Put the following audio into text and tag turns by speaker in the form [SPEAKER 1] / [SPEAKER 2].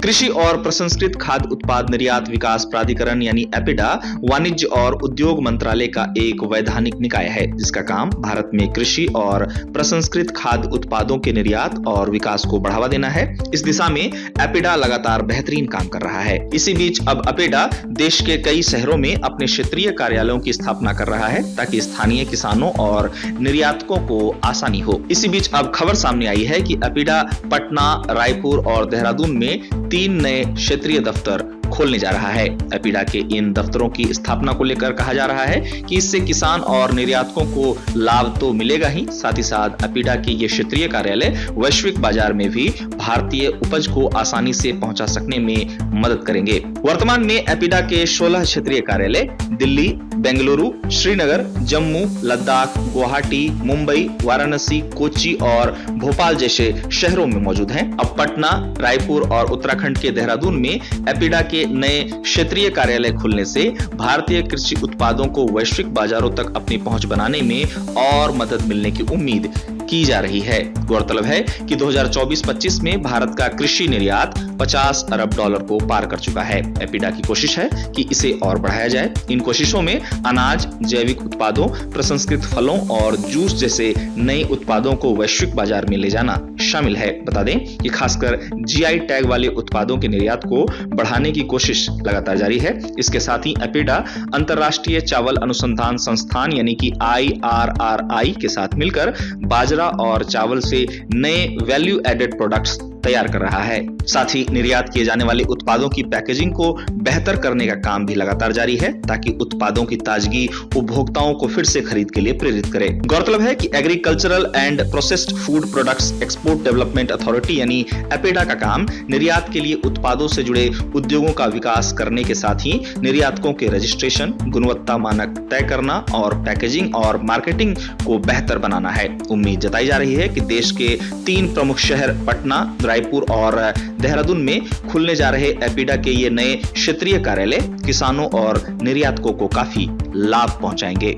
[SPEAKER 1] कृषि और प्रसंस्कृत खाद्य उत्पाद निर्यात विकास प्राधिकरण यानी एपिडा वाणिज्य और उद्योग मंत्रालय का एक वैधानिक निकाय है, जिसका काम भारत में कृषि और प्रसंस्कृत खाद्य उत्पादों के निर्यात और विकास को बढ़ावा देना है। इस दिशा में एपिडा लगातार बेहतरीन काम कर रहा है। इसी बीच अब एपिडा देश के कई शहरों में अपने क्षेत्रीय कार्यालयों की स्थापना कर रहा है, ताकि स्थानीय किसानों और निर्यातकों को आसानी हो। इसी बीच अब खबर सामने आई है कि एपिडा पटना, रायपुर और देहरादून में 3 नए क्षेत्रीय दफ्तर खोलने जा रहा है। एपिडा के इन दफ्तरों की स्थापना को लेकर कहा जा रहा है कि इससे किसान और निर्यातकों को लाभ तो मिलेगा ही, साथ ही साथ एपिडा के ये क्षेत्रीय कार्यालय वैश्विक बाजार में भी भारतीय उपज को आसानी से पहुंचा सकने में मदद करेंगे। वर्तमान में एपिडा के 16 क्षेत्रीय कार्यालय दिल्ली, बेंगलुरु, श्रीनगर, जम्मू, लद्दाख, गुवाहाटी, मुंबई, वाराणसी, कोच्चि और भोपाल जैसे शहरों में मौजूद हैं। अब पटना, रायपुर और उत्तराखंड के देहरादून में एपिडा के नए क्षेत्रीय कार्यालय खुलने से भारतीय कृषि उत्पादों को वैश्विक बाजारों तक अपनी पहुंच बनाने में और मदद मिलने की उम्मीद की जा रही है। गौरतलब है कि 2024-25 में भारत का कृषि निर्यात 50 अरब डॉलर को पार कर चुका है। एपिडा की कोशिश है कि इसे और बढ़ाया जाए। इन कोशिशों में अनाज, जैविक उत्पादों, प्रसंस्कृत फलों और जूस जैसे नए उत्पादों को वैश्विक बाजार में ले जाना शामिल है। बता दें कि खासकर जीआई टैग वाले उत्पादों के निर्यात को बढ़ाने की कोशिश लगातार जारी है। इसके साथ ही एपिडा अंतर्राष्ट्रीय चावल अनुसंधान संस्थान यानी कि IRRI के साथ मिलकर बाजरा और चावल से नए वैल्यू एडेड प्रोडक्ट्स तैयार कर रहा है। साथ ही निर्यात किए जाने वाले उत्पादों की पैकेजिंग को बेहतर करने का काम भी लगातार जारी है, ताकि उत्पादों की ताजगी उपभोक्ताओं को फिर से खरीद के लिए प्रेरित करे। गौरतलब है कि agricultural and processed food products export development authority यानी एपिडा का काम निर्यात के लिए उत्पादों से जुड़े उद्योगों का विकास करने के साथ ही निर्यातकों के रजिस्ट्रेशन, गुणवत्ता मानक तय करना और पैकेजिंग और मार्केटिंग को बेहतर बनाना है। उम्मीद जताई जा रही है कि देश के 3 प्रमुख शहर पटना, रायपुर और देहरादून में खुलने जा रहे एपिडा के ये नए क्षेत्रीय कार्यालय किसानों और निर्यातकों को काफी लाभ पहुंचाएंगे।